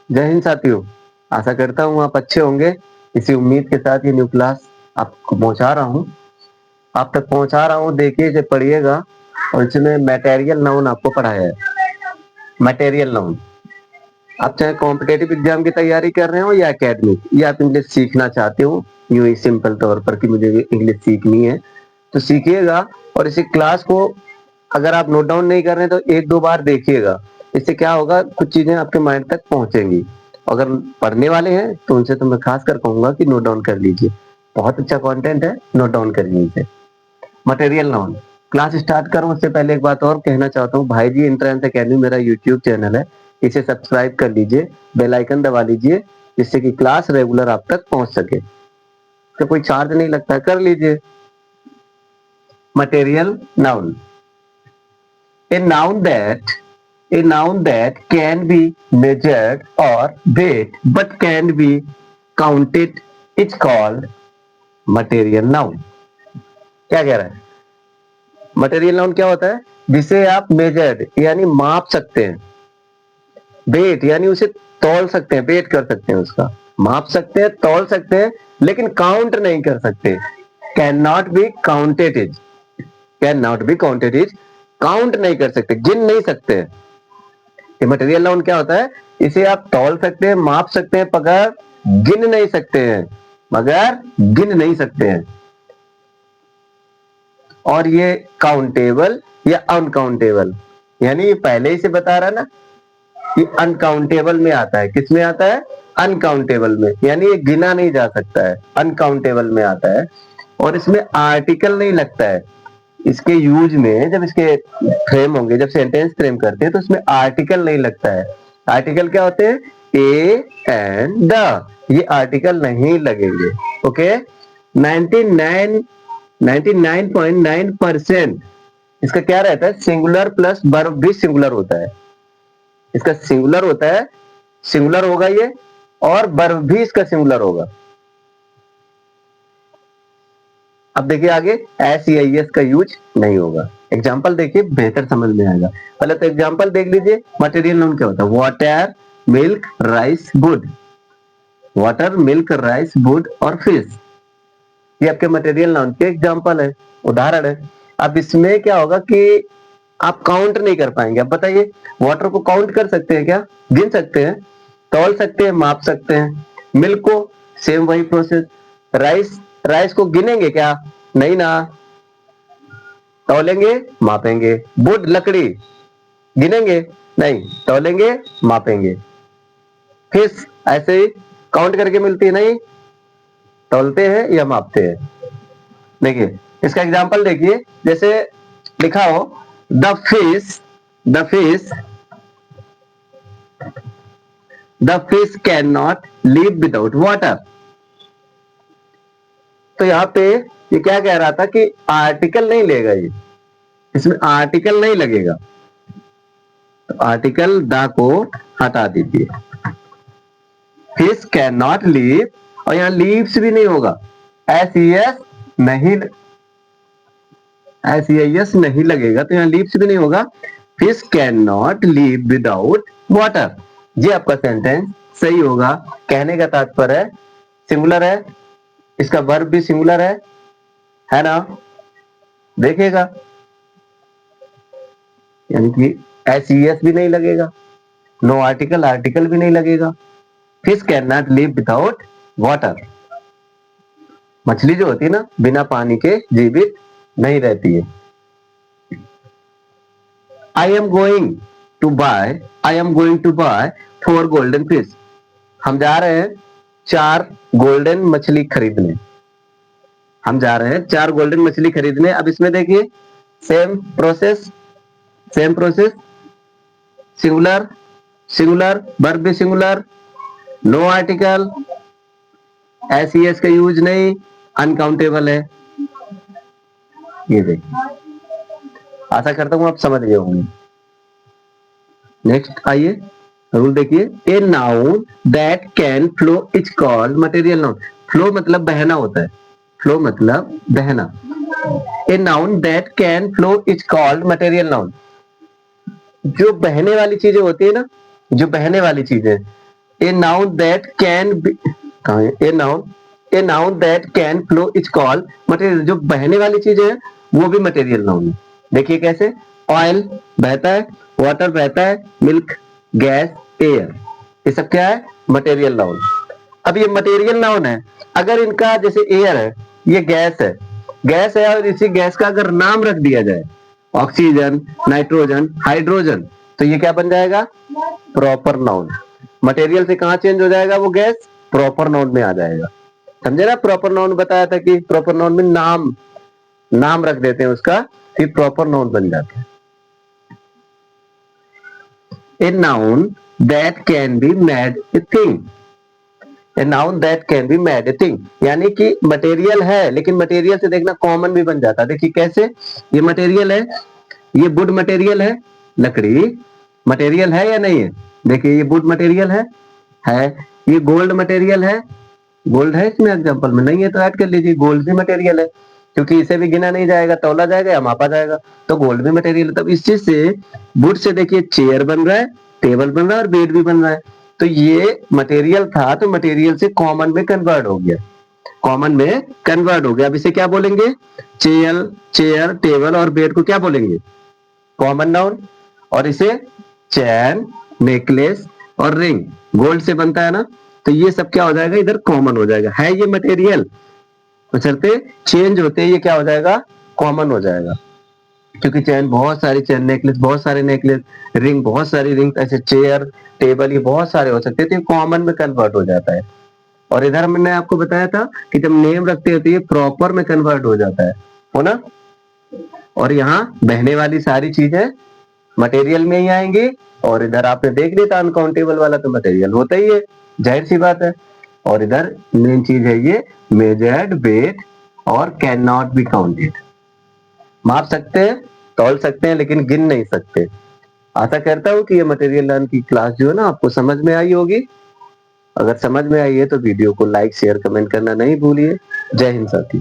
जय हिंद साथियों, आशा करता हूँ आप अच्छे होंगे। इसी उम्मीद के साथ ये न्यू क्लास आपको पहुँचा रहा हूँ, आप तक पहुँचा रहा हूँ। देखिए इसे पढ़िएगा और इसमें मटेरियल नाउन आपको पढ़ाया है। मटेरियल नाउन, आप चाहे कॉम्पिटेटिव एग्जाम की तैयारी कर रहे हो या एकेडमिक, या आप इंग्लिश सीखना चाहते हो यूं ही सिंपल तौर पर कि मुझे इंग्लिश सीखनी है, तो सीखिएगा। और इसी क्लास को अगर आप नोट डाउन नहीं कर रहे हैं तो एक दो बार देखिएगा। इससे क्या होगा, कुछ चीजें आपके माइंड तक पहुंचेंगी। अगर पढ़ने वाले हैं तो उनसे तो मैं खास कर कहूंगा कि नोट डाउन कर लीजिए। बहुत अच्छा कंटेंट है, नोट डाउन कर लीजिए। मटेरियल नाउन, क्लास स्टार्ट करूं उससे पहले एक बात और कहना चाहता हूँ। भाई जी एंट्रेंस एकेडमी मेरा यूट्यूब चैनल है, इसे सब्सक्राइब कर लीजिए, बेल आइकन दबा लीजिए, जिससे कि क्लास रेगुलर आप तक पहुंच सके। तो कोई चार्ज नहीं लगता, कर लीजिए। Material noun, a noun that a noun that can be measured or weighed but can be counted is called material noun। क्या कह रहा है? मटेरियल नाउन क्या होता है? जिसे आप मेजर्ड यानी माप सकते हैं, वेट यानी उसे तौल सकते हैं, वेट कर सकते हैं, उसका माप सकते हैं, तौल सकते हैं, लेकिन काउंट नहीं कर सकते। Can not be counted is, can not be counted is, count नहीं कर सकते, गिन नहीं सकते। ये मटेरियल नाउन क्या होता है? इसे आप तौल सकते हैं, माप सकते हैं, मगर गिन नहीं सकते हैं, मगर गिन नहीं सकते हैं। और ये काउंटेबल या अनकाउंटेबल, यानी ये पहले ही से बता रहा ना, ये अनकाउंटेबल में आता है। किस में आता है? अनकाउंटेबल में, यानी ये गिना नहीं जा सकता है, अनकाउंटेबल में आता है। और इसमें आर्टिकल नहीं लगता है। इसके यूज में जब इसके फ्रेम होंगे, जब सेंटेंस फ्रेम करते हैं तो इसमें आर्टिकल नहीं लगता है। आर्टिकल क्या होते हैं? ए एंड द, ये आर्टिकल नहीं लगेंगे। ओके, 99 99.9% इसका क्या रहता है? सिंगुलर प्लस वर्ब भी सिंगुलर होता है। इसका सिंगुलर होता है, सिंगुलर होगा ये, और वर्ब भी इसका सिंगुलर होगा। अब देखिए आगे, एस या एस का यूज नहीं होगा। एग्जाम्पल देखिए, बेहतर समझ में आएगा। पहले तो एग्जाम्पल देख लीजिए। मटेरियल नाउन क्या होता है? Water, milk, rice, would. Water, milk, rice, would और फिश, ये आपके मटेरियल नाउन के एग्जाम्पल है, उदाहरण है। अब इसमें क्या होगा कि आप काउंट नहीं कर पाएंगे। अब बताइए, वाटर को काउंट कर सकते हैं क्या? गिन सकते हैं, तौल सकते हैं, माप सकते हैं। मिल्क को सेम वही प्रोसेस। राइस, राइस को गिनेंगे क्या? नहीं ना, तौलेंगे, मापेंगे। वुड, लकड़ी, गिनेंगे नहीं, तौलेंगे, मापेंगे। फिश ऐसे ही काउंट करके मिलती है नहीं, तौलते हैं या मापते हैं। देखिए इसका एग्जांपल देखिए, जैसे लिखा हो the fish the fish can not live without water. तो यहाँ पे ये क्या कह रहा था कि आर्टिकल नहीं लेगा, ये इसमें आर्टिकल नहीं लगेगा, तो आर्टिकल द को हटा दीजिए। फिश कैन नॉट लीव, और यहाँ लीव्स भी नहीं होगा, एस एस नहीं, एस नहीं लगेगा, तो यहाँ लीव्स भी नहीं होगा। Fish can not leave without water, ये आपका सेंटेंस सही होगा। कहने का तात्पर्य है, सिंगुलर है, इसका वर्ब भी सिंगुलर है ना? देखिएगा, यानी कि एस भी नहीं लगेगा, नो आर्टिकल, आर्टिकल भी नहीं लगेगा। Fish can not live without water, मछली जो होती है ना, बिना पानी के जीवित नहीं रहती है। I am going to buy 4 golden fish. हम जा रहे हैं 4 गोल्डन मछली खरीदने, हम जा रहे हैं 4 गोल्डन मछली खरीदने। अब इसमें देखिए same process, same process, singular, singular, verb भी सिंगुलर, नो आर्टिकल, एस का यूज नहीं, अनकाउंटेबल है। ये देखिए, आशा करता हूं आप समझ गए होंगे। नेक्स्ट आइए, रूल देखिए। A noun that can flow is called material noun. Flow मतलब बहना होता है, फ्लो मतलब बहना। A noun that can flow is called material noun. जो बहने वाली चीजें होती है ना, जो बहने वाली चीजें, a noun that can be, कहाँ है a noun that can flow is called material. जो बहने वाली चीजें है वो भी मटेरियल नाउन है। देखिए कैसे, ऑयल बहता है, वाटर बहता है, मिल्क, गैस, एयर, ये सब क्या है, मटेरियल नाउन। अब ये मटेरियल नाउन है, अगर इनका जैसे एयर है, ये गैस है और इसी गैस का अगर नाम रख दिया जाए ऑक्सीजन, नाइट्रोजन, हाइड्रोजन, तो ये क्या बन जाएगा, प्रॉपर नाउन। मटेरियल से कहां चेंज हो जाएगा वो गैस, प्रॉपर नाउन में आ जाएगा। समझे ना, प्रॉपर नाउन बताया था कि प्रॉपर नाउन में नाम रख देते हैं उसका, फिर प्रॉपर नाउन बन जाता है। A noun that can be made a thing, a noun that can be made a thing, यानी कि मटेरियल है लेकिन मटेरियल से देखना कॉमन भी बन जाता है। देखिए कैसे, ये मटेरियल है, ये वुड मटेरियल है, लकड़ी मटेरियल है या नहीं है, देखिए ये वुड मटेरियल है। ये गोल्ड मटेरियल है, गोल्ड है इसमें एग्जांपल में, नहीं है तो ऐड कर लीजिए, गोल्ड भी मटेरियल है, क्योंकि इसे भी गिना नहीं जाएगा, तौला जाएगा या मापा जाएगा, तो गोल्ड भी मटेरियल है। तब इस चीज से वुड से देखिए चेयर बन रहा है, टेबल बन रहा है और बेड भी बन रहा है। तो ये मटेरियल था, तो मटेरियल से कॉमन में कन्वर्ट हो गया, कॉमन में कन्वर्ट हो गया। अब इसे क्या बोलेंगे, चेयर, टेबल और बेड को क्या बोलेंगे, कॉमन नाउन। और इसे चैन, नेकलेस और रिंग गोल्ड से बनता है ना, तो ये सब क्या हो जाएगा, इधर कॉमन हो जाएगा। है ये मटेरियल, तो चलते चेंज होते ये क्या हो जाएगा, कॉमन हो जाएगा। क्योंकि चैन बहुत सारी चैन, नेकलेस बहुत सारे नेकलेस, रिंग बहुत सारी रिंग, ऐसे चेयर, टेबल ये बहुत सारे हो सकते हैं, तो ये कॉमन में कन्वर्ट हो जाता है। और इधर मैंने आपको बताया था कि जब नेम रखते हैं तो ये प्रॉपर में कन्वर्ट हो जाता है, हो ना। और यहाँ बहने वाली सारी चीजें मटेरियल में ही आएंगी, और इधर आपने देख लिया था अनकाउंटेबल वाला, तो मटेरियल होता ही है, जाहिर सी बात है। और इधर मेन चीज है ये मेजर्ड, वेट और कैन नॉट बी काउंटेड, माप सकते हैं, तौल सकते हैं, लेकिन गिन नहीं सकते। आशा करता हूँ कि ये मटेरियल लर्न की क्लास जो है ना आपको समझ में आई होगी। अगर समझ में आई है तो वीडियो को लाइक, शेयर, कमेंट करना नहीं भूलिए। जय हिंद साथी।